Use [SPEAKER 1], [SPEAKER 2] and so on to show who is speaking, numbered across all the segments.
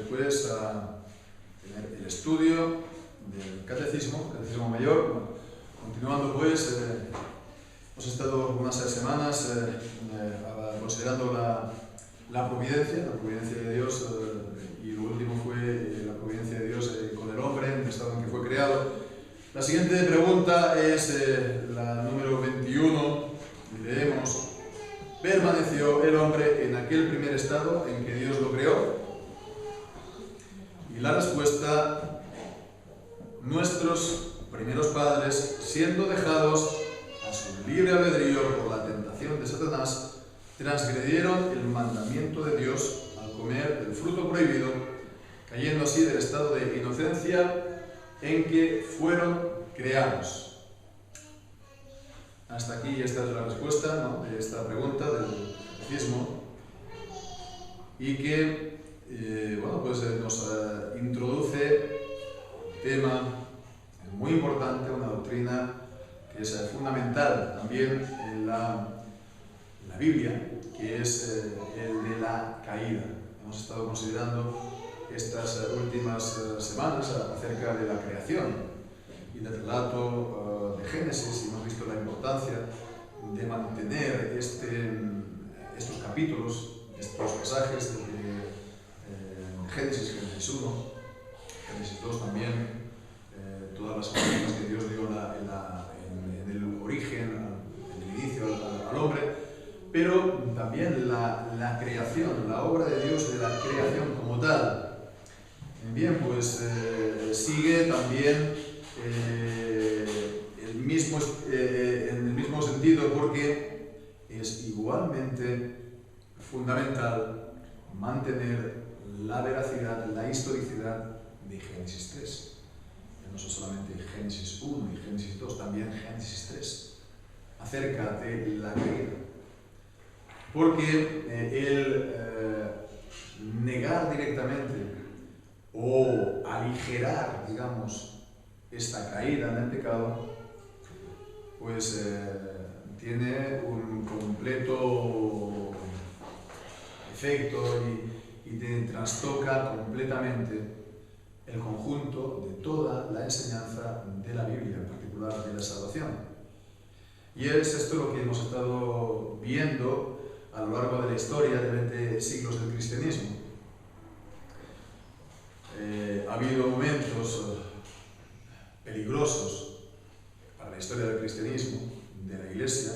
[SPEAKER 1] pues a tener el estudio del Catecismo Mayor. Bueno, continuando pues, hemos estado unas semanas considerando la providencia de Dios, y lo último fue la providencia de Dios con el hombre en el estado en que fue creado. La siguiente pregunta es la número 21, y leemos: ¿permaneció el hombre en aquel primer estado en que Dios lo creó? Y la respuesta: nuestros primeros padres, siendo dejados a su libre albedrío por la tentación de Satanás, transgredieron el mandamiento de Dios al comer del fruto prohibido, cayendo así del estado de inocencia en que fueron creados. Hasta aquí esta es la respuesta, ¿no?, de esta pregunta del catecismo, y que nos introduce un tema muy importante, una doctrina que es fundamental también en la Biblia, que es el de la caída. Hemos estado considerando estas últimas semanas acerca de la creación y del relato de Génesis, y hemos visto la importancia de mantener estos capítulos, estos pasajes de Génesis, Génesis 1, Génesis 2 también, todas las cosas que Dios dio en el origen, en el inicio al hombre, pero también la creación, la obra de Dios de la creación como tal. Bien, pues sigue también en el mismo sentido, porque es igualmente fundamental mantener la veracidad, la historicidad de Génesis 3. No solamente Génesis 1 y Génesis 2, también Génesis 3, acerca de la caída. Porque el negar directamente o aligerar, digamos, esta caída en el pecado, pues tiene un completo efecto y te trastoca completamente el conjunto de toda la enseñanza de la Biblia, en particular de la salvación. Y es esto lo que hemos estado viendo a lo largo de la historia de 20 siglos del cristianismo. Ha habido momentos peligrosos para la historia del cristianismo, de la Iglesia,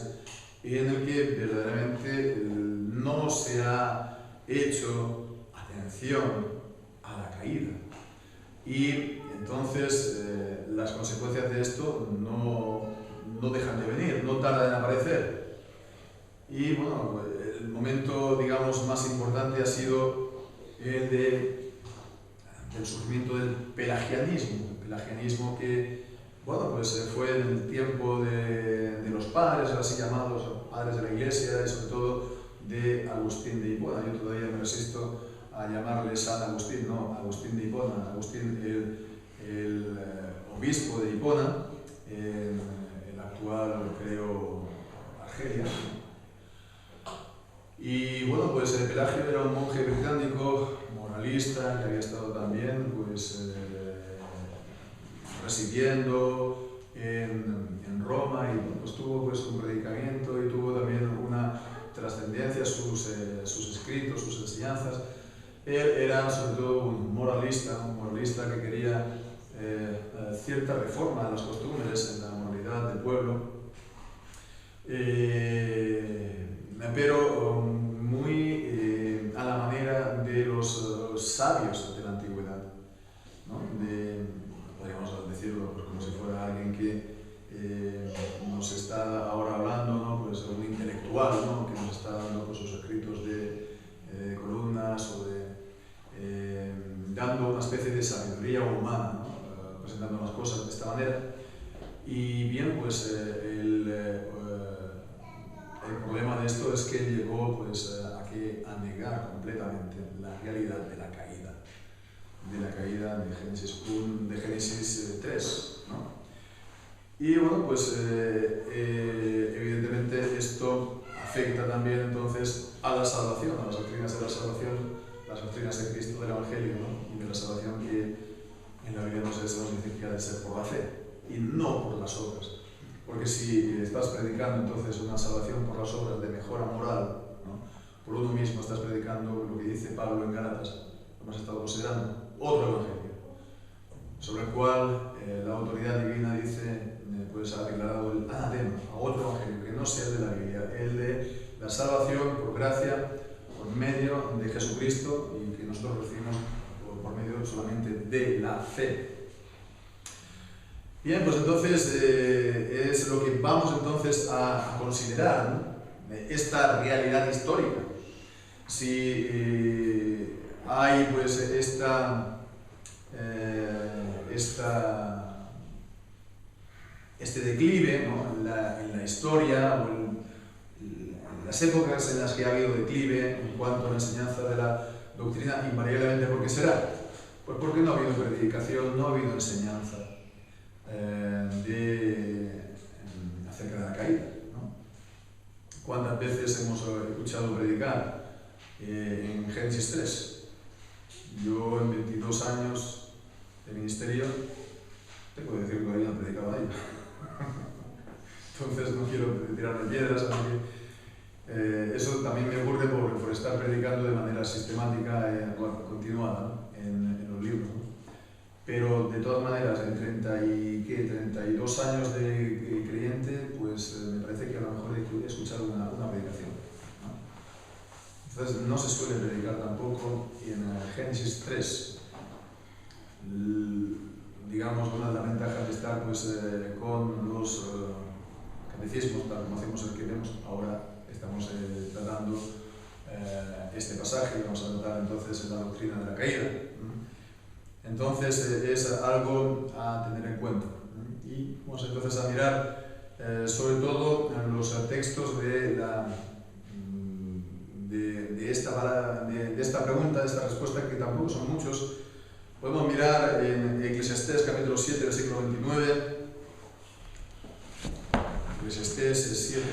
[SPEAKER 1] en el que verdaderamente no se ha hecho atención a la caída. Y entonces las consecuencias de esto no dejan de venir, no tardan en aparecer. Y bueno, el momento, digamos, más importante ha sido el del surgimiento del pelagianismo que, bueno, pues fue en el tiempo de los padres, así llamados padres de la Iglesia, y sobre todo de Agustín de Hipona. Yo todavía me resisto a llamarle San Agustín, no, Agustín de Hipona. Agustín, el obispo de Hipona, en el actual, creo, Argelia. Y bueno, pues Pelagio era un monje británico, moralista, que había estado también pues residiendo en Roma, y bueno, pues tuvo pues un predicamiento y tuvo también una trascendencia, sus escritos, sus enseñanzas. Él era sobre todo un moralista que quería cierta reforma de las costumbres en la moralidad del pueblo, pero muy a la manera de los sabios de la antigüedad, ¿no? Podríamos decirlo pues como si fuera alguien que nos está ahora hablando, ¿no? Pues un intelectual, ¿no? Que nos está dando pues, sus escritos de columnas o dando una especie de sabiduría humana, ¿no? Presentando las cosas de esta manera. Y bien, pues el problema de esto es que llegó pues, a negar completamente la realidad de la caída de Génesis 1, de Génesis 3, ¿no? Y bueno, pues evidentemente esto afecta también entonces a la salvación, a las doctrinas de la las doctrinas de Cristo, del Evangelio, ¿no? Y de la salvación que en la Biblia nos dice que ha de ser por la fe y no por las obras. Porque si estás predicando entonces una salvación por las obras de mejora moral, ¿no? Por uno mismo estás predicando lo que dice Pablo en Gálatas, hemos estado considerando otro Evangelio, sobre el cual la autoridad divina dice, pues ha declarado el anatema a otro Evangelio, que no sea el de la Biblia, el de la salvación por gracia, por medio de Jesucristo, y que nosotros recibimos por medio solamente de la fe. Bien, pues entonces es lo que vamos entonces a considerar, ¿no? Esta realidad histórica. Si hay pues este declive, ¿no? en la historia o en las épocas en las que ha habido declive en cuanto a la enseñanza de la doctrina, invariablemente, ¿por qué será? Pues porque no ha habido predicación, no ha habido enseñanza acerca de la caída, ¿no? ¿Cuántas veces hemos escuchado predicar en Génesis 3? Yo en 22 años de ministerio tengo que decir que todavía no he predicado ahí. Entonces no quiero tirarme piedras, eso también me ocurre por estar predicando de manera sistemática, continuada, ¿no? en los libros, ¿no? Pero de todas maneras, en 32 años de creyente, pues me parece que a lo mejor he escuchado una predicación, ¿no? Entonces no se suele predicar tampoco, y en Génesis 3, digamos, una de las ventajas de estar pues, con los catecismos, tal como hacemos el que vemos ahora. Estamos tratando este pasaje y vamos a tratar entonces la doctrina de la caída. Entonces es algo a tener en cuenta. Y vamos entonces a mirar sobre todo los textos de esta pregunta, de esta respuesta, que tampoco son muchos. Podemos mirar en Eclesiastés capítulo 7, versículo 29. Eclesiastés 7,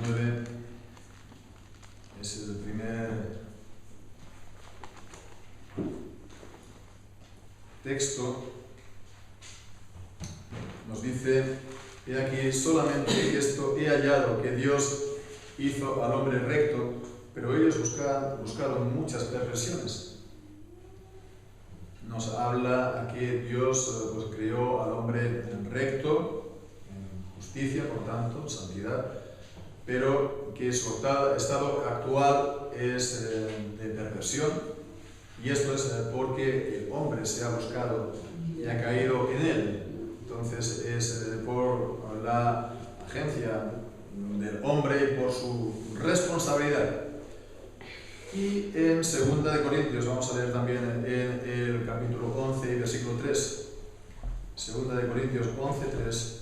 [SPEAKER 1] 29. Es el primer texto. Nos dice, he aquí solamente esto he hallado, que Dios hizo al hombre recto, pero ellos buscaron muchas perversiones. Nos habla aquí Dios pues, creó al hombre recto, en justicia, por tanto, santidad, pero que su estado actual es de perversión, y esto es porque el hombre se ha buscado y ha caído en él. Entonces es por la agencia del hombre y por su responsabilidad. Y en 2 de Corintios, vamos a leer también en el capítulo 11 y versículo 3. 2 de Corintios 11, 3.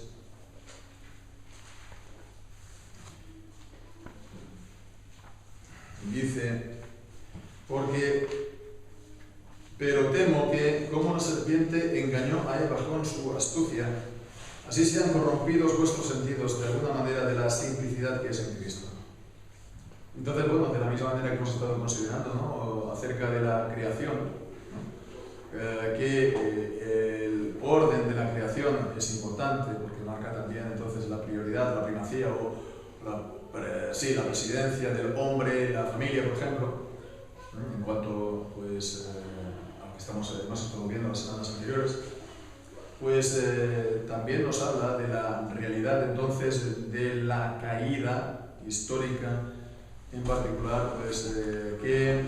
[SPEAKER 1] Dice, pero temo que, como la serpiente engañó a Eva con su astucia, así sean corrompidos vuestros sentidos de alguna manera de la simplicidad que es en Cristo. Entonces, bueno, de la misma manera que hemos estado considerando, ¿no? Acerca de la creación, ¿no? Que el orden de la creación es importante porque marca también entonces la prioridad, la primacía o la presidencia del hombre, la familia, por ejemplo, ¿no? En cuanto pues, a lo que hemos estado viendo las semanas anteriores, pues también nos habla de la realidad entonces de la caída histórica, en particular pues, que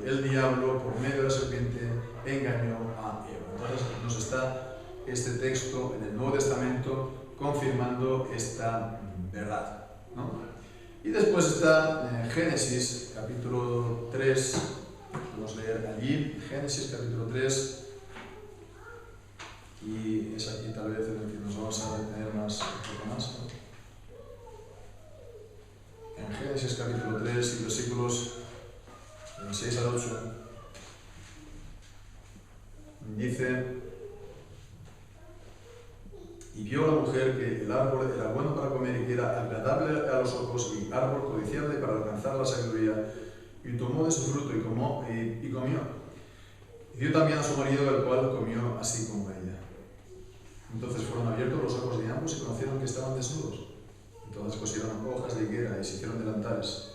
[SPEAKER 1] el diablo por medio de la serpiente engañó a Eva. Entonces nos está este texto en el Nuevo Testamento confirmando esta verdad, ¿no? Y después está Génesis capítulo 3, vamos a leer allí, Génesis capítulo 3, y es aquí tal vez en el que nos vamos a detener un poco más, ¿no? En Génesis capítulo 3 y versículos 6 al 8, dice, y vio la mujer que el árbol era bueno para comer y que era agradable a los ojos y árbol codiciable para alcanzar la sabiduría, y y tomó de su fruto y comió. Y dio también a su marido, el cual comió así como ella. Entonces fueron abiertos los ojos de ambos y conocieron que estaban desnudos. Entonces cosieron hojas de higuera y se hicieron delantales.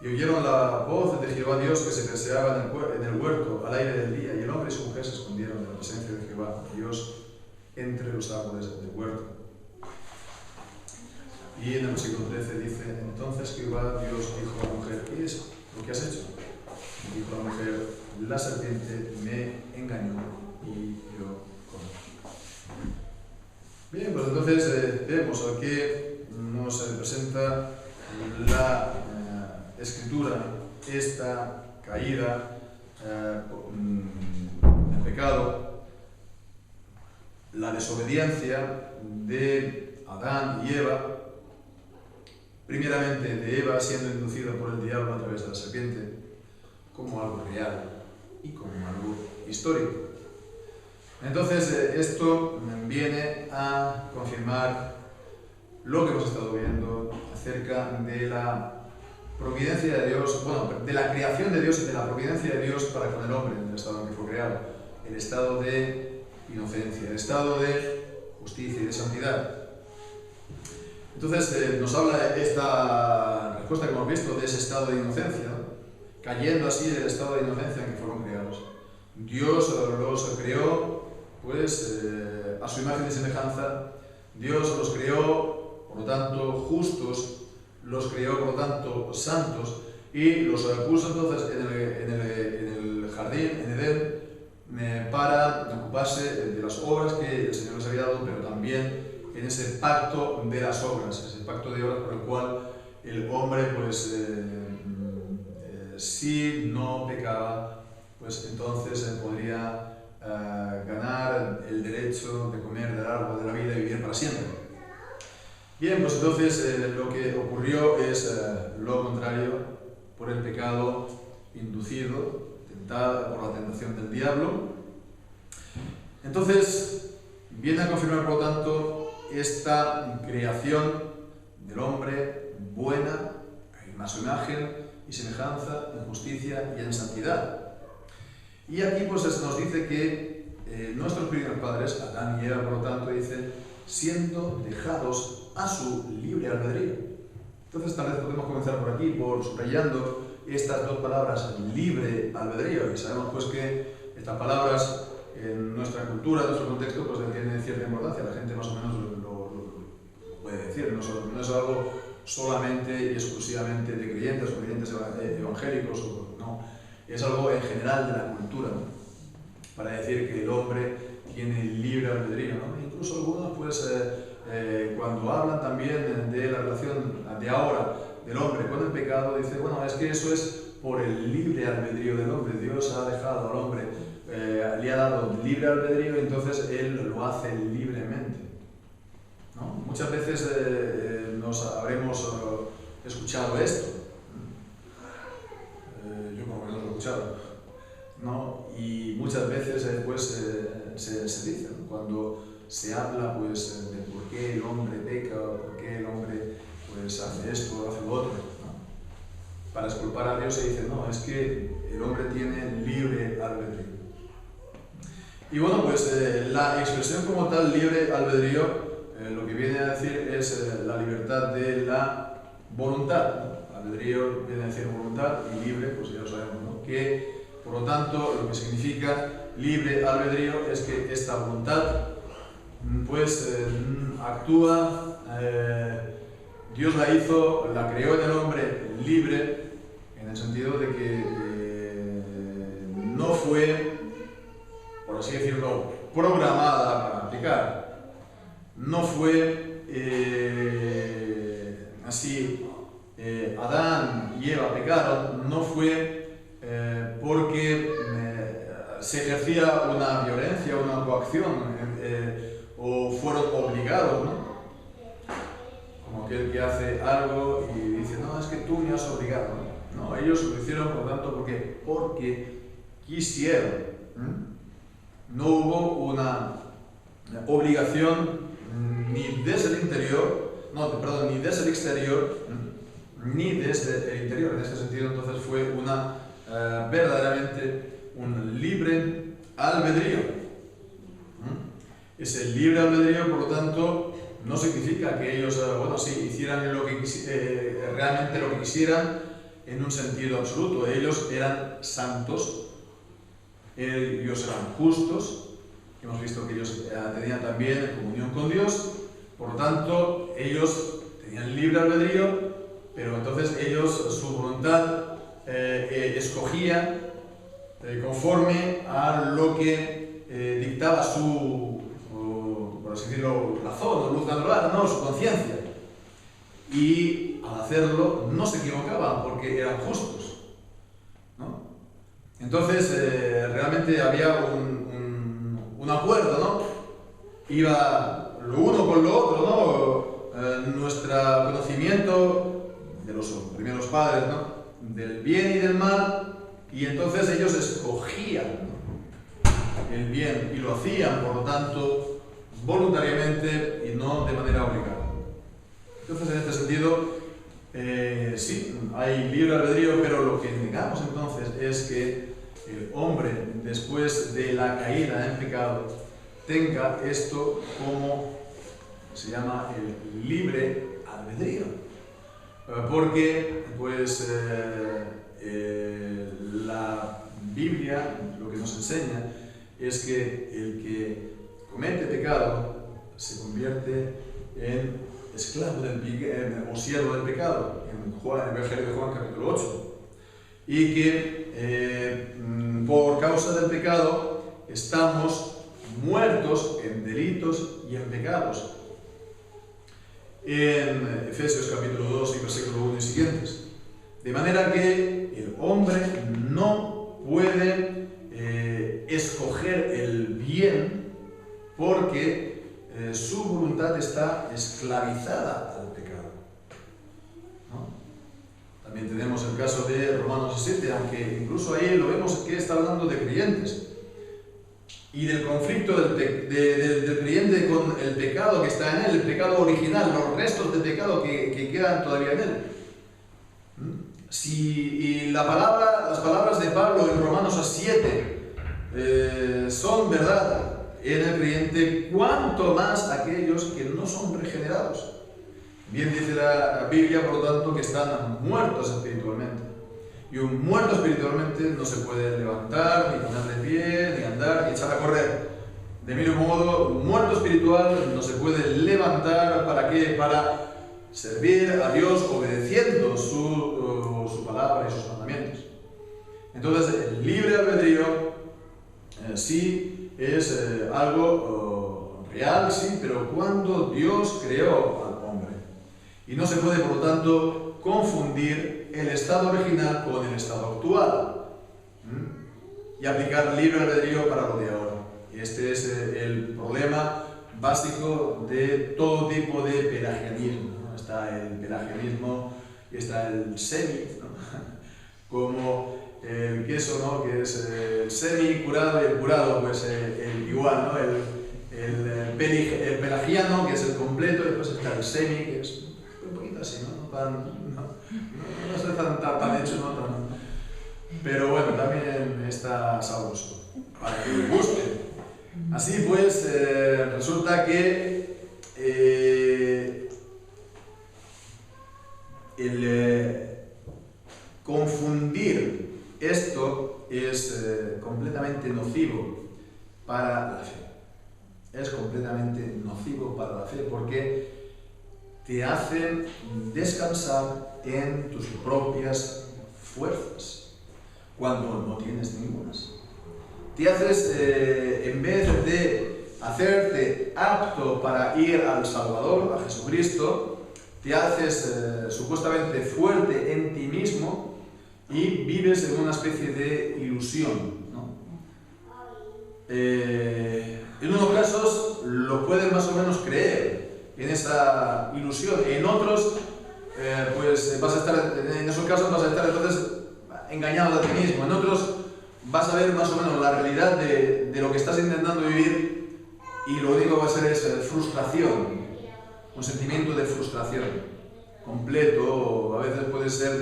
[SPEAKER 1] Y oyeron la voz de Jehová Dios que se paseaba en el huerto al aire del día, y el hombre y su mujer se escondieron de la presencia de Jehová Dios entre los árboles del huerto. Y en el versículo 13 dice: entonces Jehová Dios dijo a la mujer: ¿qué es lo que has hecho? Y dijo la mujer: la serpiente me engañó y yo comí. Bien, pues entonces vemos que nos presenta la Escritura, esta caída, el pecado, la desobediencia de Adán y Eva, primeramente de Eva siendo inducida por el diablo a través de la serpiente, como algo real y como algo histórico. Entonces esto viene a confirmar lo que hemos estado viendo acerca de la providencia de Dios, bueno, de la creación de Dios y de la providencia de Dios para con el hombre en el estado en que fue creado, el estado de inocencia, el estado de justicia y de santidad. Entonces nos habla esta respuesta que hemos visto de ese estado de inocencia, ¿no? Cayendo así del estado de inocencia en que fueron creados. Dios los creó pues a su imagen y semejanza. Dios los creó, por lo tanto, justos, los creó, por lo tanto, santos, y los puso entonces en el jardín, en Edén, para ocuparse de las obras que el Señor les había dado, pero también en ese pacto de las obras, ese pacto de obras por el cual el hombre, pues, si no pecaba, pues entonces podría ganar el derecho de comer del árbol de la vida y vivir para siempre. Bien, pues entonces lo que ocurrió es lo contrario por el pecado inducido, por la tentación del diablo. Entonces viene a confirmar, por lo tanto, esta creación del hombre buena, a su imagen y semejanza, en justicia y en santidad. Y aquí pues nos dice que nuestros primeros padres, Adán y Eva, por lo tanto, dice, siendo dejados a su libre albedrío. Entonces tal vez podemos comenzar por aquí, por subrayando estas dos palabras, libre albedrío, y sabemos pues que estas palabras en nuestra cultura, en nuestro contexto, pues tienen cierta importancia, la gente más o menos lo puede decir, no es algo solamente y exclusivamente de creyentes o creyentes evangélicos, no, es algo en general de la cultura, ¿no? Para decir que el hombre tiene libre albedrío, ¿no? Incluso algunos pues cuando hablan también de la relación de ahora del hombre con el pecado, dice, bueno, es que eso es por el libre albedrío del hombre. Dios ha dejado al hombre, le ha dado libre albedrío, y entonces él lo hace libremente, ¿no? Muchas veces nos habremos escuchado esto, yo como que no lo he escuchado, ¿no? Y muchas veces se dice, ¿no? Cuando se habla pues de por qué el hombre peca, o por qué el hombre pues hace esto o hace lo otro, ¿no? Para exculpar a Dios se dice, no, es que el hombre tiene libre albedrío. Y bueno, pues la expresión como tal, libre albedrío, lo que viene a decir es la libertad de la voluntad, ¿no? Albedrío viene a decir voluntad, y libre, pues ya lo sabemos, ¿no? Que por lo tanto lo que significa libre albedrío es que esta voluntad pues actúa, Dios la hizo, la creó en el hombre libre, en el sentido de que no fue, por así decirlo, programada para aplicar. No fue así, Adán y Eva pecaron, no fue porque se ejercía una violencia, una coacción, o fueron obligados, ¿no? Como aquel que hace algo y dice, no, es que tú me has obligado, ¿no? No, ellos lo hicieron, por lo tanto, porque quisieron. No hubo una obligación ni desde el interior, ni desde el exterior, ni desde el interior. En este sentido, entonces, fue verdaderamente un libre albedrío. Ese libre albedrío, por lo tanto, no significa que ellos, hicieran realmente lo que quisieran en un sentido absoluto. Ellos eran santos, ellos eran justos. Hemos visto que ellos tenían también comunión con Dios, por lo tanto, ellos tenían libre albedrío, pero entonces ellos, su voluntad escogía conforme a lo que dictaba por así decirlo, razón, luz natural, no, su conciencia. Y al hacerlo no se equivocaban porque eran justos, ¿no? Entonces, realmente había un acuerdo, ¿no? Iba lo uno con lo otro, ¿no? Nuestro conocimiento de los primeros padres, ¿no? Del bien y del mal, y entonces ellos escogían, ¿no? El bien y lo hacían, por lo tanto, voluntariamente y no de manera obligada. Entonces, en este sentido, sí, hay libre albedrío, pero lo que negamos entonces es que el hombre, después de la caída en pecado, tenga esto como se llama el libre albedrío. Porque, pues, la Biblia lo que nos enseña es que el que comete pecado se convierte en esclavo o siervo del pecado, en el Evangelio de Juan capítulo 8. Y que por causa del pecado estamos muertos en delitos y en pecados. En Efesios capítulo 2 y versículo 1 y siguientes. De manera que el hombre no puede escoger el bien porque su voluntad está esclavizada al pecado, ¿no? También tenemos el caso de Romanos 7, aunque incluso ahí lo vemos que está hablando de creyentes y del conflicto del creyente con el pecado que está en él, el pecado original, los restos de pecado que quedan todavía en él. Si las palabras de Pablo en Romanos 7 son verdad en el creyente, cuanto más aquellos que no son regenerados. Bien dice la Biblia, por lo tanto, que están muertos espiritualmente. Y un muerto espiritualmente no se puede levantar, ni poner de pie, ni andar, ni echar a correr. De mismo modo, un muerto espiritual no se puede levantar. ¿Para qué? Para servir a Dios obedeciendo su palabra y sus mandamientos. Entonces, el libre albedrío sí es algo real, sí, pero cuando Dios creó al hombre. Y no se puede, por lo tanto, confundir el estado original con el estado actual y aplicar libre albedrío para lo de ahora. Y este es el problema básico de todo tipo de pelagianismo, ¿no? Está el pelagianismo y está el semi, ¿no? Como el queso, ¿no? Que es el semi curado y el curado, pues igual, ¿no? El pelagiano, que es el completo, y después está el semi, que es un poquito así, ¿no? No está tan hecho, ¿no? Pero bueno, también está sabroso, para que le guste. Así pues, resulta que el confundir esto es completamente nocivo para la fe. Es completamente nocivo para la fe porque te hace descansar en tus propias fuerzas cuando no tienes ningunas. Te haces, en vez de hacerte apto para ir al Salvador, a Jesucristo, te haces supuestamente fuerte en ti mismo y vives en una especie de ilusión, ¿no? En unos casos lo puedes más o menos creer en esa ilusión, en otros pues vas a estar, en esos casos vas a estar entonces engañado de ti mismo, en otros vas a ver más o menos la realidad de lo que estás intentando vivir y lo único que va a ser es frustración, un sentimiento de frustración. completo, o a veces puede ser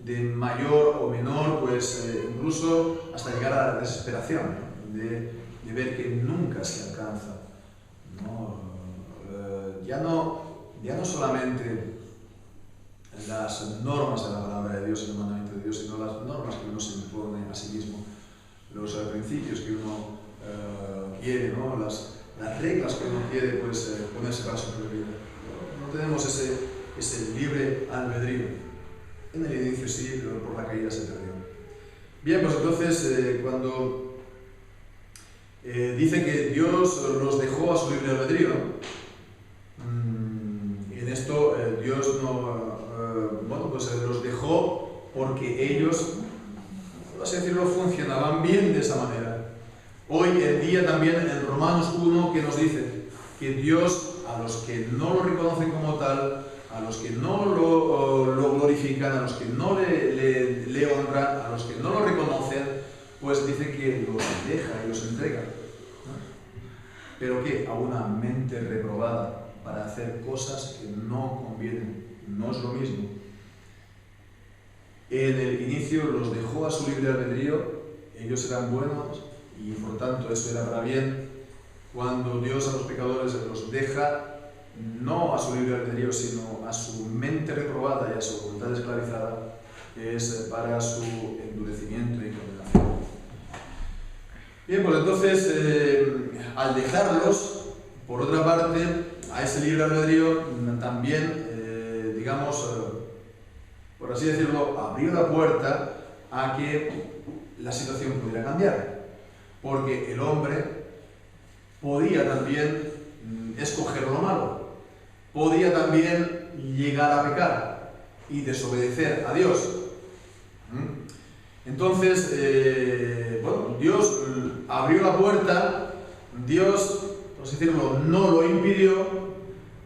[SPEAKER 1] de mayor o menor, pues incluso hasta llegar a la desesperación, ¿no? de ver que nunca se alcanza, ¿no? Ya no solamente las normas de la palabra de Dios y el mandamiento de Dios, sino las normas que uno se impone a sí mismo, los principios que uno quiere, ¿no? Las reglas que uno quiere, pues, ponerse para sobrevivir. No tenemos ese libre albedrío. En el inicio sí, pero por la caída se perdió. Bien, pues entonces cuando dice que Dios los dejó a su libre albedrío, en esto Dios no, pues los dejó porque ellos, por así decirlo, funcionaban bien de esa manera. Hoy en día también en Romanos 1 que nos dice que Dios a los que no lo reconocen como tal, a los que no lo glorifican, a los que no le honran, a los que no lo reconocen, pues dice que los deja y los entrega. Pero que a una mente reprobada para hacer cosas que no convienen, no es lo mismo. En el inicio los dejó a su libre albedrío, ellos eran buenos y por tanto eso era para bien. Cuando Dios a los pecadores los deja, no a su libre albedrío, sino a su mente reprobada y a su voluntad esclavizada, es para su endurecimiento y condenación. Bien, pues entonces, al dejarlos, por otra parte, a ese libre albedrío también, digamos, por así decirlo, abrió la puerta a que la situación pudiera cambiar. Porque el hombre podía también escoger lo malo, podía también llegar a pecar y desobedecer a Dios. Entonces, Dios abrió la puerta, Dios, por así decirlo, no lo impidió,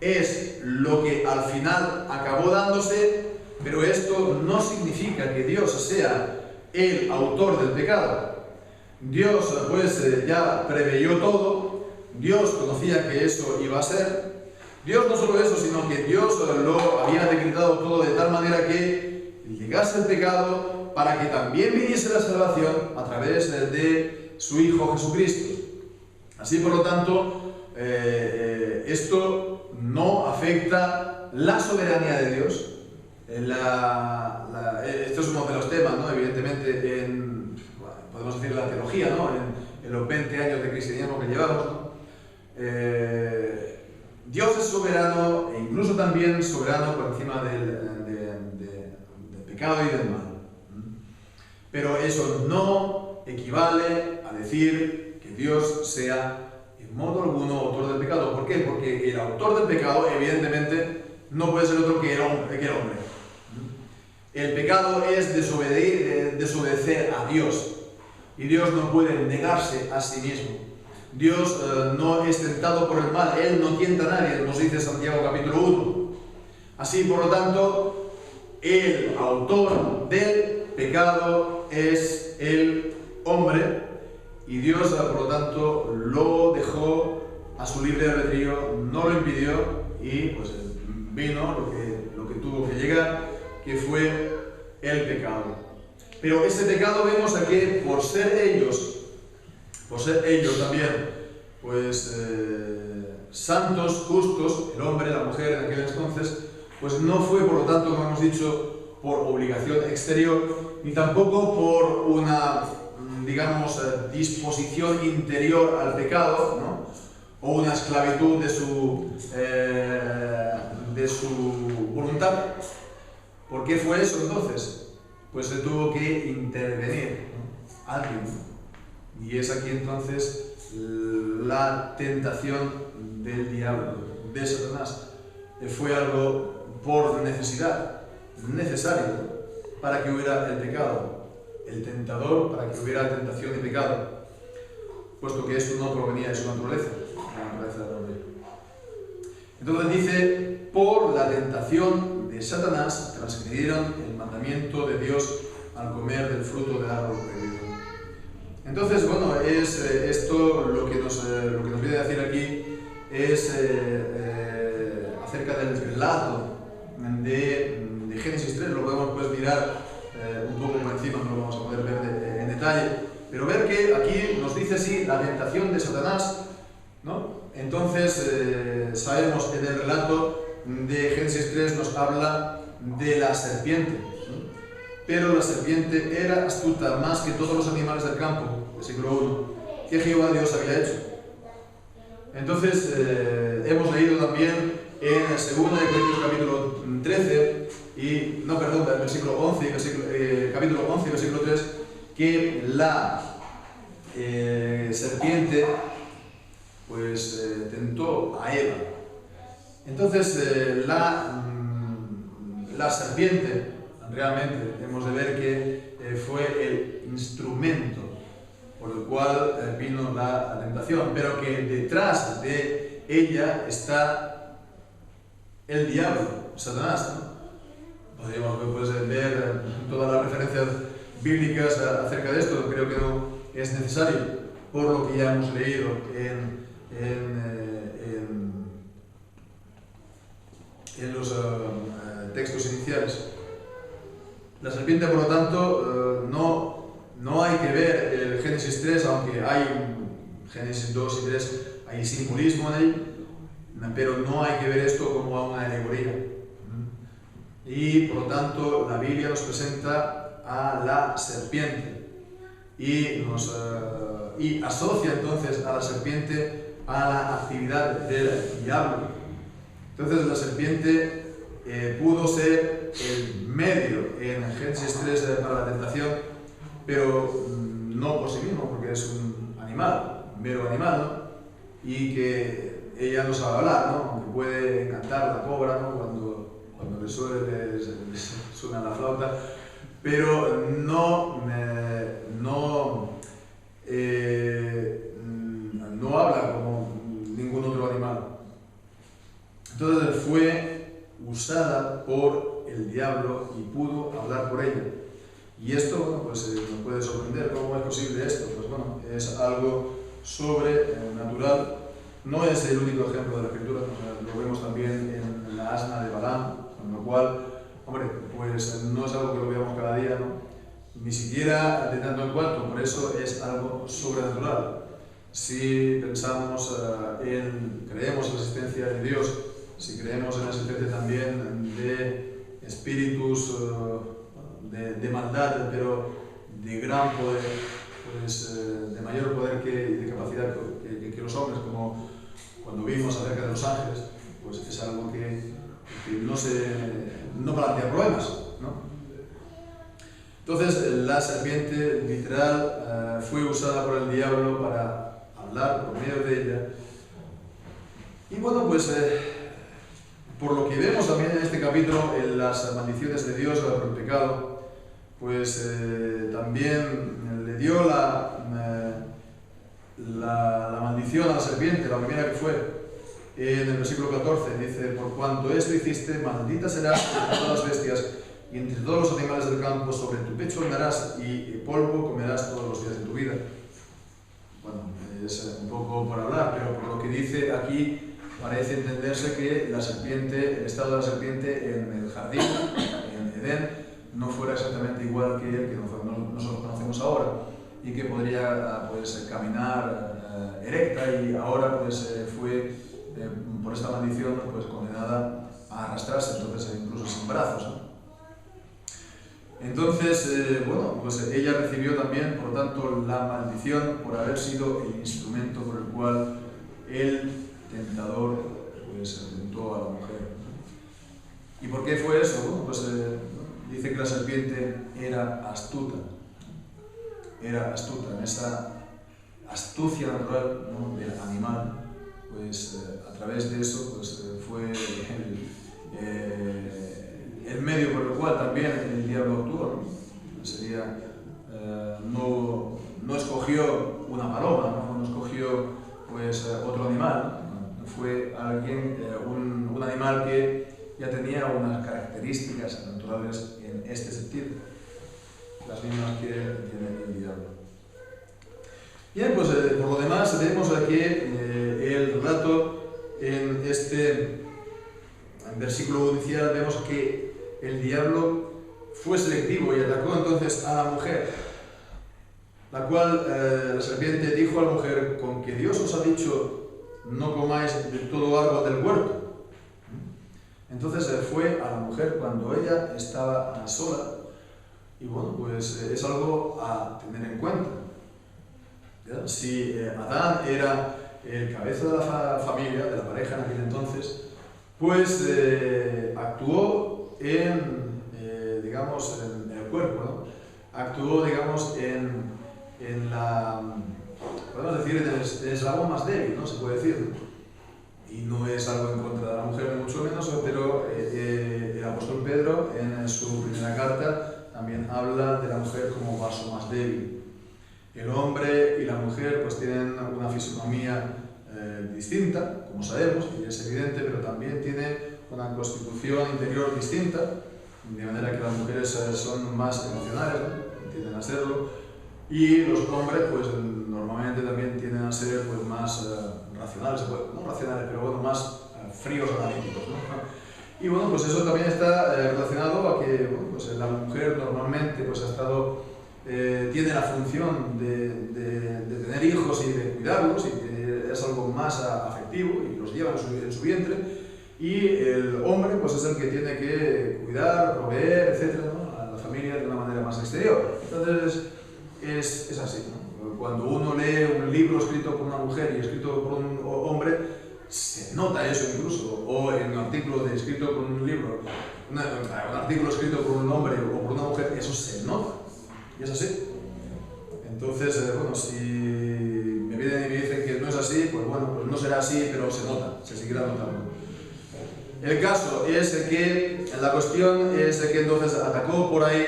[SPEAKER 1] es lo que al final acabó dándose, pero esto no significa que Dios sea el autor del pecado. Dios pues ya preveyó todo, Dios conocía que eso iba a ser. Dios no solo eso, sino que Dios lo había decretado todo de tal manera que llegase el pecado para que también viniese la salvación a través de su Hijo Jesucristo. Así, por lo tanto, esto no afecta la soberanía de Dios. Esto es uno de los temas, ¿no? Evidentemente, podemos decir la teología, ¿no? En los 20 años de cristianismo que llevamos, ¿no? Dios es soberano e incluso también soberano por encima del pecado y del mal. Pero eso no equivale a decir que Dios sea en modo alguno autor del pecado. ¿Por qué? Porque el autor del pecado, evidentemente, no puede ser otro que el hombre. El pecado es desobedecer a Dios. Y Dios no puede negarse a sí mismo. Dios no es tentado por el mal, Él no tienta a nadie, nos dice Santiago capítulo 1. Así, por lo tanto, el autor del pecado es el hombre, y Dios, por lo tanto, lo dejó a su libre albedrío, no lo impidió, y pues vino lo que tuvo que llegar, que fue el pecado. Pero ese pecado vemos a que por ser ellos también, pues santos, justos, el hombre, la mujer en aquel entonces, pues no fue, por lo tanto, como hemos dicho, por obligación exterior, ni tampoco por una, digamos, disposición interior al pecado, ¿no? O una esclavitud de su voluntad. ¿Por qué fue eso entonces? Pues se tuvo que intervenir, ¿no? Alguien. Y es aquí entonces la tentación del diablo, de Satanás. Fue algo por necesidad, necesario para que hubiera el pecado. El tentador para que hubiera tentación y pecado. Puesto que esto no provenía de su naturaleza, la naturaleza del hombre. Entonces dice, por la tentación de Satanás transgredieron el mandamiento de Dios al comer del fruto del árbol prohibido. Entonces, bueno, es esto lo que nos viene a decir aquí es acerca del relato de Génesis 3, lo podemos pues mirar un poco por encima, no lo vamos a poder ver en detalle, pero ver que aquí nos dice así la tentación de Satanás, ¿no? Entonces sabemos que en el relato de Génesis 3 nos habla de la serpiente, ¿no? Pero la serpiente era astuta más que todos los animales del campo, versículo 1, que Jehová Dios había hecho. Entonces hemos leído también en 2 Corintios capítulo 13 y, no, perdón, versículo 11, capítulo 11, versículo 3, que la serpiente pues tentó a Eva. Entonces la serpiente realmente hemos de ver que fue el instrumento por el cual vino la tentación, pero que detrás de ella está el diablo, Satanás, ¿no? Podríamos pues, ver todas las referencias bíblicas acerca de esto, creo que no es necesario, por lo que ya hemos leído en los textos iniciales. La serpiente, por lo tanto, no hay que ver el Génesis 3, aunque hay Génesis 2 y 3, hay simbolismo en él, pero no hay que ver esto como una alegoría. Y por lo tanto, la Biblia nos presenta a la serpiente y asocia entonces a la serpiente a la actividad del diablo. Entonces, la serpiente pudo ser el medio en Génesis 3 para la tentación, pero no por sí mismo, porque es un animal, un mero animal, ¿no? Y que ella no sabe hablar, ¿no? Aunque puede encantar la cobra, ¿no? Cuando le suena la flauta, pero no habla como ningún otro animal. Entonces fue usada por el diablo y pudo hablar por ella. Y esto, bueno, pues nos puede sorprender. ¿Cómo es posible esto? Pues bueno, es algo sobrenatural. No es el único ejemplo de la Escritura, lo vemos también en la asna de Balaam, con lo cual, hombre, pues no es algo que lo veamos cada día, ¿no? Ni siquiera de tanto en cuanto, por eso es algo sobrenatural. Si pensamos creemos en la existencia de Dios, si creemos en la existencia también de espíritus de maldad, pero de gran poder, pues de mayor poder y de capacidad que los hombres, como cuando vimos acerca de los ángeles, pues es algo que no plantea problemas, ¿no? Entonces la serpiente literal fue usada por el diablo para hablar por medio de ella. Y bueno, pues por lo que vemos también en este capítulo, en las maldiciones de Dios por el pecado, pues también le dio la maldición a la serpiente, la primera que fue. En el versículo 14 dice: por cuanto esto hiciste, maldita serás entre todas las bestias y entre todos los animales del campo, sobre tu pecho andarás y polvo comerás todos los días de tu vida. Bueno, es un poco por hablar, pero por lo que dice aquí parece entenderse que la serpiente, el estado de la serpiente en el jardín, en Edén, no fuera exactamente igual que el que nosotros conocemos ahora, y que podría pues caminar erecta, y ahora pues fue por esta maldición pues condenada a arrastrarse, entonces incluso sin brazos, ¿no? Entonces, bueno, pues ella recibió también, por lo tanto, la maldición por haber sido el instrumento por el cual el tentador pues tentó a la mujer. ¿Y por qué fue eso? Bueno, pues dice que la serpiente era astuta. Era astuta, en esa astucia natural, ¿no?, del animal, pues a través de eso pues fue el medio por el cual también el diablo actuó, ¿no? Sería, no escogió una paloma, no escogió pues otro animal, ¿no? Fue alguien, un animal que ya tenía unas características naturales en este sentido, las mismas que tiene el diablo. Bien, pues por lo demás vemos aquí el relato en este en versículo inicial vemos que el diablo fue selectivo y atacó entonces a la mujer, la cual la serpiente dijo a la mujer: con que Dios os ha dicho no comáis de todo árbol del huerto. Entonces fue a la mujer cuando ella estaba sola, y bueno, pues es algo a tener en cuenta. ¿Ya? Si Adán era el cabeza de la familia, de la pareja en aquel entonces, pues actuó digamos, en el cuerpo, ¿no? Actuó, digamos, en la, podemos decir, en el eslabón más débil, ¿no? Se puede decir, ¿no? Y no es algo en contra de la mujer, ni mucho menos, pero el apóstol Pedro, en su primera carta, también habla de la mujer como vaso más débil. El hombre y la mujer pues tienen una fisonomía distinta, como sabemos, y es evidente, pero también tiene una constitución interior distinta, de manera que las mujeres son más emocionales, ¿no? Tienden a serlo, y los hombres pues normalmente también tienden a ser pues más racionales, no racionales, pero bueno, más fríos analíticos, ¿no? Y bueno, pues eso también está relacionado a que bueno, pues la mujer normalmente pues ha estado, tiene la función de tener hijos y de cuidarlos, y que es algo más afectivo y los lleva en su vientre, y el hombre pues es el que tiene que cuidar, proveer, etcétera, ¿no? A la familia de una manera más exterior. Entonces es así, ¿no? Cuando uno lee un libro escrito por una mujer y escrito por un hombre, se nota eso incluso, o en un artículo escrito por un libro, un artículo escrito por un hombre o por una mujer, eso se nota, y es así. Entonces, bueno, si me vienen y me dicen que no es así, pues bueno, pues no será así, pero se nota, se seguirá notando. El caso es que, la cuestión es que entonces atacó por ahí.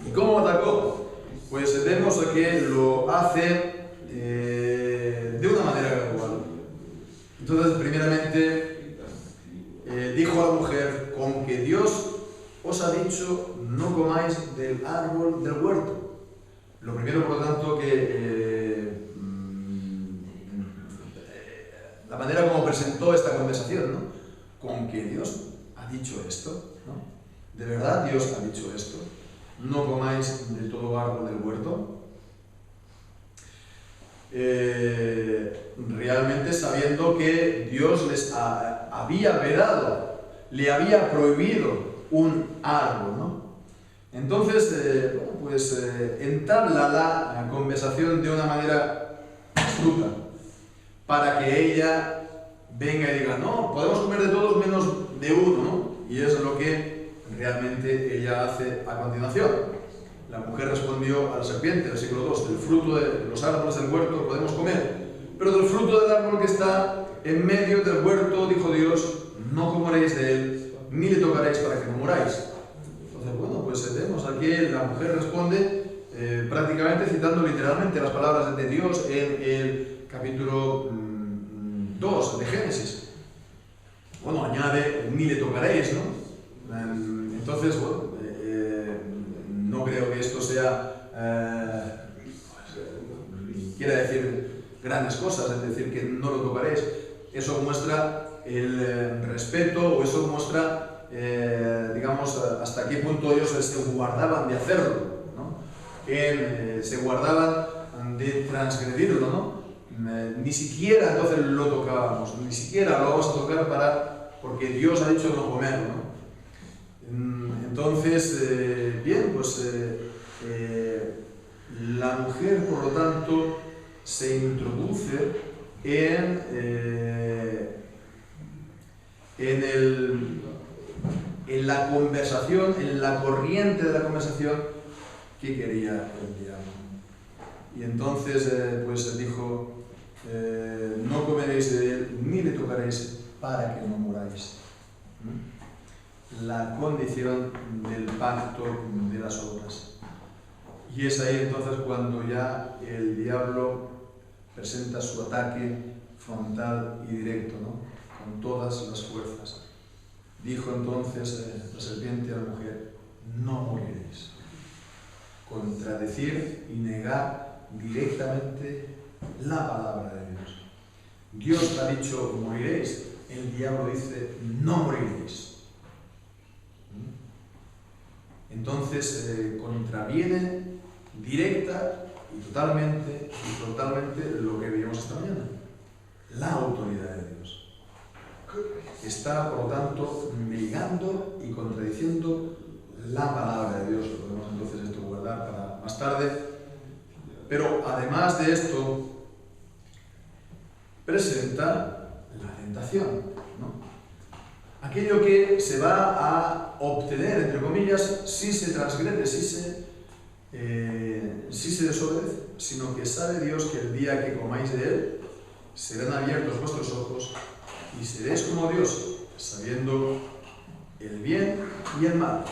[SPEAKER 1] ¿Y cómo atacó? Pues vemos que lo hace de una manera gradual. Entonces, primeramente, dijo a la mujer: con que Dios os ha dicho no comáis del árbol del huerto. Lo primero, por lo tanto, que la manera como presentó esta conversación, ¿no? Con que Dios ha dicho esto, ¿no? ¿De verdad Dios ha dicho esto? ¿No comáis de todo árbol del huerto? Realmente sabiendo que Dios les había vedado, le había prohibido un árbol, ¿no? Entonces, bueno, pues entabla la conversación de una manera astuta, para que ella venga y diga: no, podemos comer de todos menos de uno, ¿no? Y es lo que realmente ella hace a continuación. La mujer respondió a la serpiente, versículo 2: del fruto de los árboles del huerto podemos comer, pero del fruto del árbol que está en medio del huerto, dijo Dios, no comeréis de él, ni le tocaréis para que no muráis. Entonces, bueno, pues vemos aquí la mujer responde prácticamente citando literalmente las palabras de Dios en el capítulo 2 de Génesis. Bueno, añade, ni le tocaréis, ¿no? Entonces, bueno, no creo que esto sea, quiera decir grandes cosas, es decir, que no lo tocaréis. Eso muestra el respeto, o eso muestra, digamos, hasta qué punto ellos se guardaban de hacerlo, ¿no? Se guardaban de transgredirlo, ¿no? Ni siquiera entonces lo tocábamos, ni siquiera lo vamos a tocar porque Dios ha dicho no comerlo, ¿no? Entonces, bien, pues la mujer, por lo tanto, se introduce en la conversación, en la corriente de la conversación que quería el diablo. Y entonces, pues dijo: no comeréis de él, ni le tocaréis para que no muráis. La condición del pacto de las obras. Y es ahí entonces cuando ya el diablo presenta su ataque frontal y directo, ¿no? Con todas las fuerzas. Dijo entonces la serpiente a la mujer: no moriréis. Contradecir y negar directamente la palabra de Dios. Dios ha dicho moriréis, el diablo dice, no moriréis. Entonces contraviene directa y totalmente lo que vimos esta mañana, la autoridad de Dios. Está, por lo tanto, negando y contradiciendo la palabra de Dios. Lo podemos entonces esto guardar para más tarde. Pero además de esto, presenta la tentación, ¿no? Aquello que se va a obtener, entre comillas, si se transgrede, si se desobedece, sino que sabe Dios que el día que comáis de él, serán abiertos vuestros ojos y seréis como Dios, sabiendo el bien y el mal.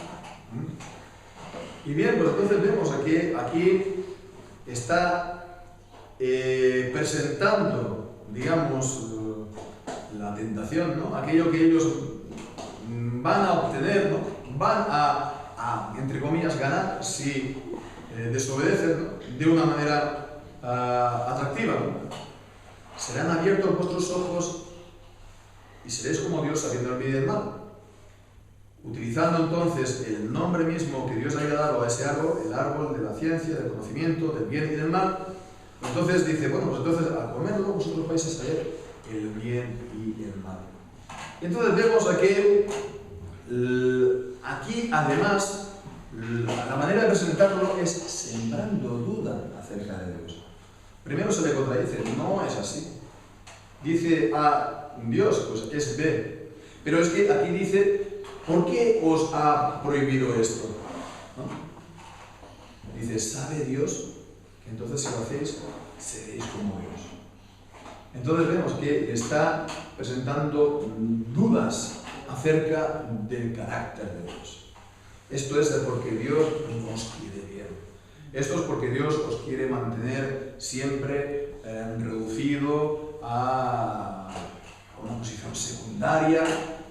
[SPEAKER 1] Y bien, pues entonces vemos que aquí está presentando, digamos, la tentación, ¿no? Aquello que ellos van a obtener, ¿no? Van a entre comillas, ganar si desobedecen, ¿no? De una manera atractiva, ¿no? Serán abiertos vuestros ojos y seréis como Dios sabiendo el bien y el mal. Utilizando entonces el nombre mismo que Dios haya dado a ese árbol, el árbol de la ciencia, del conocimiento, del bien y del mal, entonces dice, bueno, pues entonces al comerlo vosotros vais a saber el bien y el mal. Y entonces vemos aquí además la manera de presentarlo es sembrando duda acerca de Dios. Primero se le contradice, no es así. Dice a Dios, pues es B. Pero es que aquí dice, ¿por qué os ha prohibido esto? ¿No? Dice, ¿sabe Dios que entonces si lo hacéis, seréis como Dios? Entonces vemos que está presentando dudas acerca del carácter de Dios. Esto es porque Dios nos quiere bien. Esto es porque Dios os quiere mantener siempre reducido a una posición secundaria.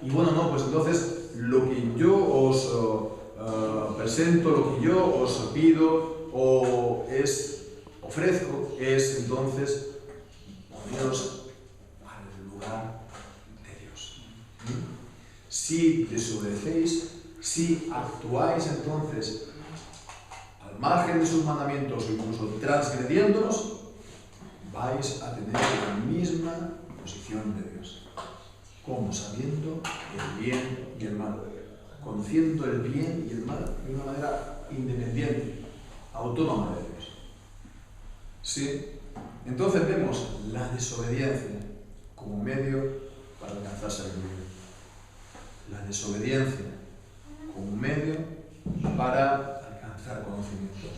[SPEAKER 1] Y bueno, no, pues entonces lo que yo os presento, lo que yo os pido o ofrezco es entonces poneros al lugar de Dios. Si desobedecéis, si actuáis entonces al margen de sus mandamientos o incluso transgrediéndolos, vais a tener la misma posición de Dios, como sabiendo el bien y el mal, conociendo el bien y el mal de una manera independiente, autónoma de Dios. ¿Sí? Entonces vemos la desobediencia como medio para alcanzar sabiduría. La desobediencia como medio para alcanzar conocimiento.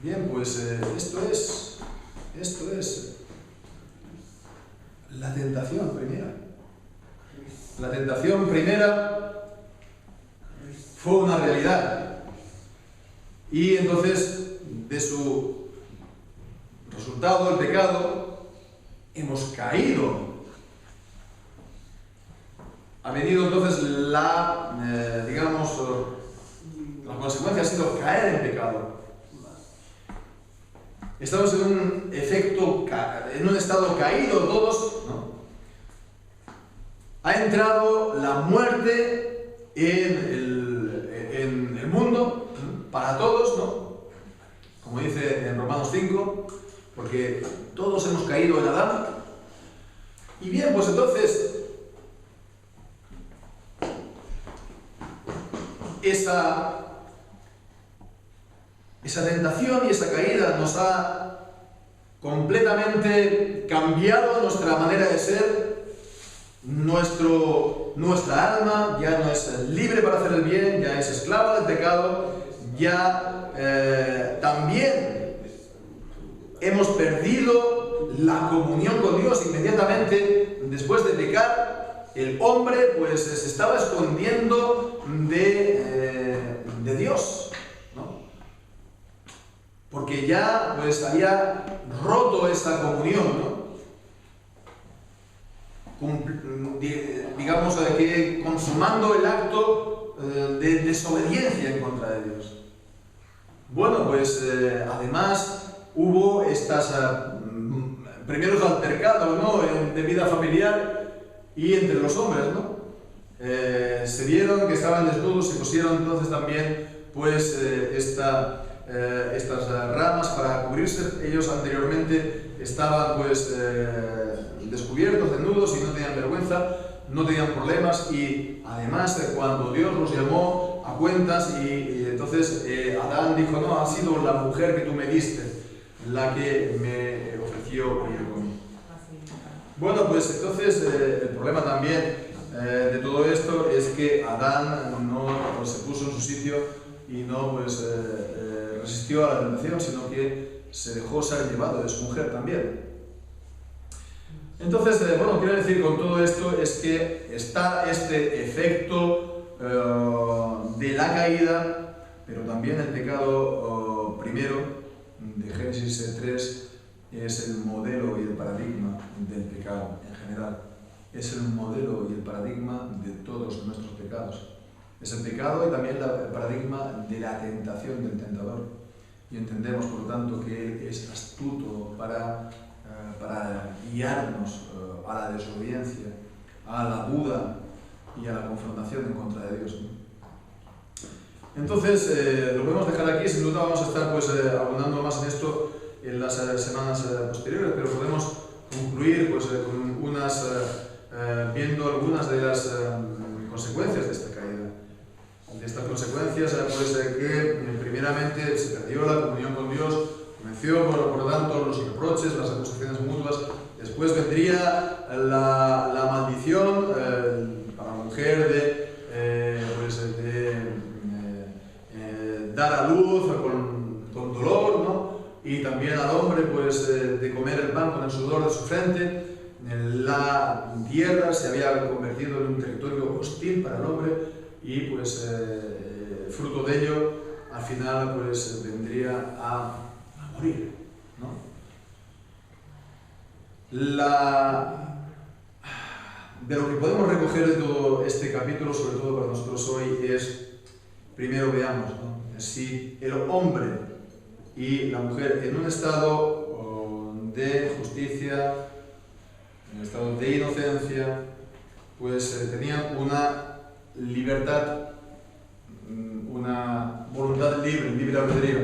[SPEAKER 1] Bien, pues esto es la tentación primera. La tentación primera fue una realidad. Y entonces, de su resultado, el pecado, hemos caído. Ha venido entonces la consecuencia ha sido caer en pecado. Estamos en un estado caído todos, ¿no? Ha entrado la muerte en el mundo para todos, ¿no? Como dice en Romanos 5, porque todos hemos caído en Adán. Y bien, pues entonces esa tentación y esa caída nos ha completamente cambiado nuestra manera de ser. Nuestra alma ya no es libre para hacer el bien, ya es esclava del pecado, ya también hemos perdido la comunión con Dios inmediatamente después de pecar. El hombre pues se estaba escondiendo de Dios, ¿no? Porque ya pues había roto esta comunión, ¿no? Digamos que consumando el acto de desobediencia en contra de Dios. Bueno, pues además hubo estas primeros altercados, ¿no?, de vida familiar y entre los hombres, ¿no? Se vieron que estaban desnudos y pusieron entonces también pues estas ramas para cubrirse. Ellos anteriormente estaban pues descubiertos, desnudos, y no tenían vergüenza, no tenían problemas, y además cuando Dios los llamó a cuentas y entonces Adán dijo: no, ha sido la mujer que tú me diste la que me ofreció ir conmigo. Bueno, pues entonces el problema también de todo esto es que Adán no pues, se puso en su sitio y no pues resistió a la tentación, sino que se dejó ser llevado de su mujer también. Entonces, bueno, quiero decir con todo esto es que está este efecto de la caída, pero también el pecado primero de Génesis 3 es el modelo y el paradigma del pecado en general. Es el modelo y el paradigma de todos nuestros pecados. Es el pecado y también el paradigma de la tentación del tentador. Y entendemos, por lo tanto, que él es astuto para guiarnos a la desobediencia, a la duda y a la confrontación en contra de Dios, ¿no? Entonces, lo podemos dejar aquí. Sin duda vamos a estar pues, abundando más en esto en las semanas posteriores, pero podemos concluir pues, con viendo algunas de las consecuencias de esta caída. De estas consecuencias, pues que primeramente se perdió la comunión con Dios, comenzó por lo tanto los reproches, las acusaciones mutuas. Después vendría la maldición para la mujer de dar a luz con dolor, ¿no? Y también al hombre pues, de comer el pan con el sudor de su frente. La tierra se había convertido en un territorio hostil para el hombre y pues fruto de ello al final pues vendría a morir, ¿no? De lo que podemos recoger de todo este capítulo, sobre todo para nosotros hoy, es, primero veamos, ¿no?, si el hombre y la mujer en un estado de justicia, en un estado de inocencia, pues tenían una libertad, una voluntad libre, libre albedrío,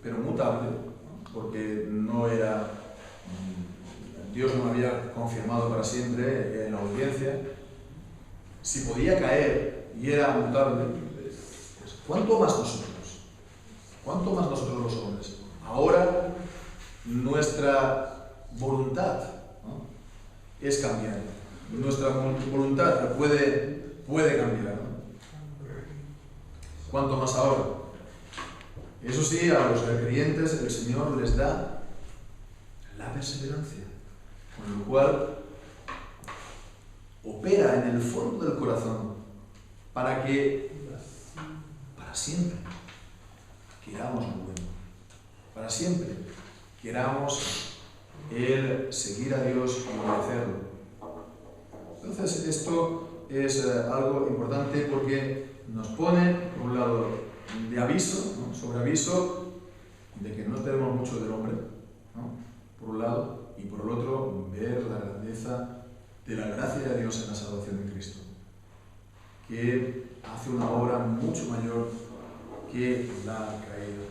[SPEAKER 1] pero mutable, ¿no? Porque no era, Dios no había confirmado para siempre en la audiencia. Si podía caer y era mutable, pues ¿cuánto más nosotros? ¿Cuánto más nosotros los hombres? Ahora nuestra voluntad, ¿no?, es cambiar. Nuestra voluntad puede cambiar, ¿no? ¿Cuánto más ahora? Eso sí, a los creyentes el Señor les da la perseverancia, con lo cual opera en el fondo del corazón para que para siempre queramos lo bueno, para siempre queramos el seguir a Dios y obedecerlo. Entonces esto es algo importante porque nos pone, por un lado, de aviso, ¿no?, sobre aviso de que no esperemos mucho del hombre, ¿no?, por un lado, y por el otro, ver la grandeza de la gracia de Dios en la salvación de Cristo, que hace una obra mucho mayor que la caída.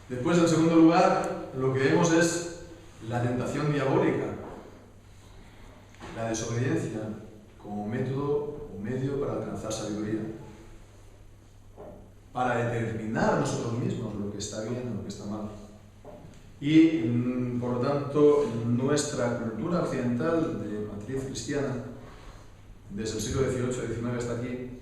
[SPEAKER 1] Después, en segundo lugar, lo que vemos es la tentación diabólica, la desobediencia como método o medio para alcanzar sabiduría, para determinar nosotros mismos lo que está bien o lo que está mal. Y, por lo tanto, nuestra cultura occidental de matriz cristiana, desde el siglo XVIII-XIX hasta aquí,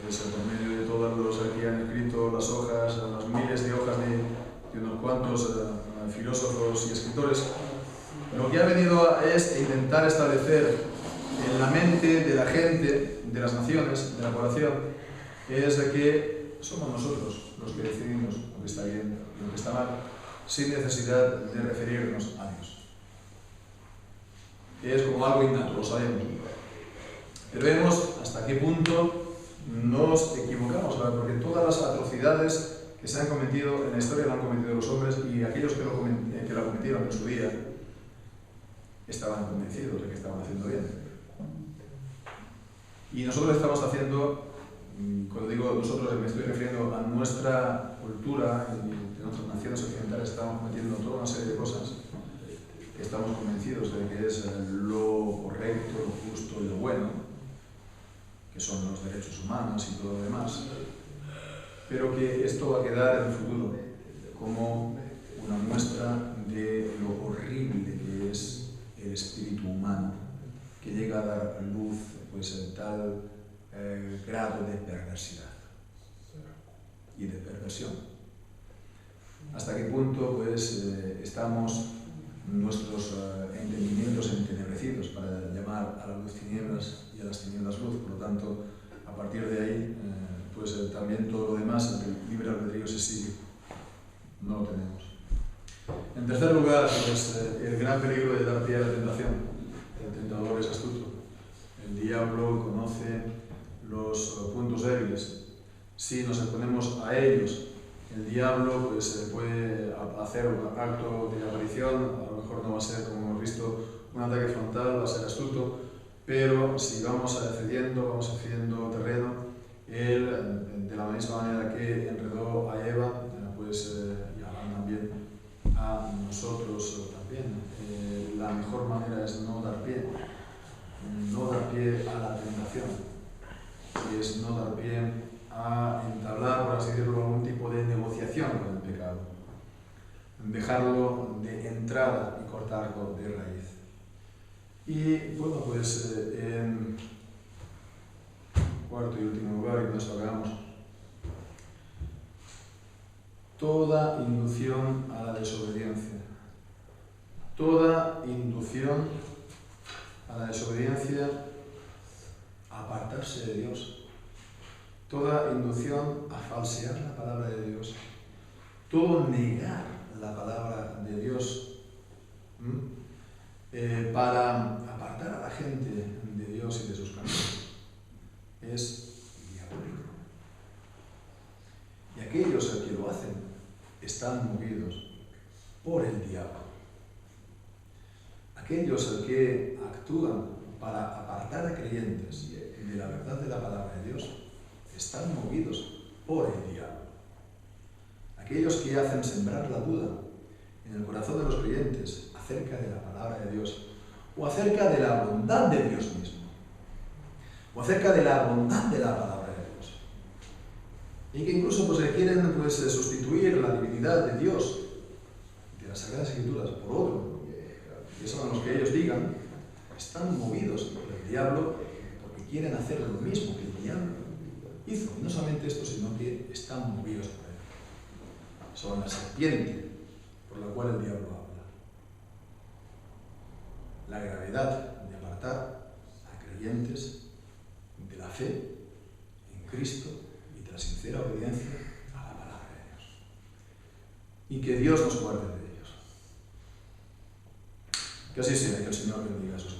[SPEAKER 1] pues por medio de todos los que han escrito las hojas, las miles de hojas de unos cuantos filósofos y escritores, lo que ha venido es intentar establecer en la mente de la gente, de las naciones, de la población, es de que somos nosotros los que decidimos lo que está bien y lo que está mal, sin necesidad de referirnos a Dios. Es como algo innato, lo sabemos. Pero vemos hasta qué punto nos equivocamos, ¿verdad? Porque todas las atrocidades que se han cometido, en la historia la han cometido los hombres, y aquellos que la cometieron en su día estaban convencidos de que estaban haciendo bien. Y nosotros estamos haciendo, cuando digo nosotros me estoy refiriendo a nuestra cultura y en otras naciones occidentales, estamos cometiendo toda una serie de cosas que estamos convencidos de que es lo correcto, lo justo y lo bueno, que son los derechos humanos y todo lo demás, pero que esto va a quedar en el futuro como una muestra de lo horrible que es el espíritu humano, que llega a dar luz pues, en tal grado de perversidad y de perversión. Hasta qué punto pues, estamos nuestros entendimientos entenebrecidos para llamar a la luz tinieblas y a las tinieblas luz. Por lo tanto, a partir de ahí, pues también todo lo demás, el libre albedrío se sigue. No lo tenemos. En tercer lugar, pues, el gran peligro de dar pie a la tentación. El tentador es astuto. El diablo conoce los puntos débiles. Si nos exponemos a ellos, el diablo pues, puede hacer un acto de aparición, a lo mejor no va a ser, como hemos visto, un ataque frontal, va a ser astuto, pero si vamos cediendo terreno, él, de la misma manera que enredó a Eva, pues y también a nosotros también. La mejor manera es no dar pie a la tentación, y es no dar pie a entablar, por así decirlo, algún tipo de negociación con el pecado. Dejarlo de entrada y cortarlo de raíz. Y bueno, pues en cuarto y último lugar, y con esto acabamos, toda inducción a la desobediencia. Toda inducción a la desobediencia, a apartarse de Dios. Toda inducción a falsear la palabra de Dios, todo negar la palabra de Dios para apartar a la gente de Dios y de sus caminos, es diabólico. Y aquellos que lo hacen están movidos por el diablo. Aquellos que actúan para apartar a creyentes de la verdad de la palabra de Dios están movidos por el diablo. Aquellos que hacen sembrar la duda en el corazón de los creyentes acerca de la palabra de Dios, o acerca de la bondad de Dios mismo, o acerca de la bondad de la palabra de Dios, y que incluso pues, quieren pues, sustituir la divinidad de Dios, de las Sagradas Escrituras, por otro, que son los que ellos digan, están movidos por el diablo porque quieren hacer lo mismo que el diablo hizo. Y no solamente esto, sino que están movidos por él. Son la serpiente por la cual el diablo habla. La gravedad de apartar a creyentes de la fe en Cristo y de la sincera obediencia a la palabra de Dios. Y que Dios nos guarde de ellos. Que así sea, que el Señor bendiga a sus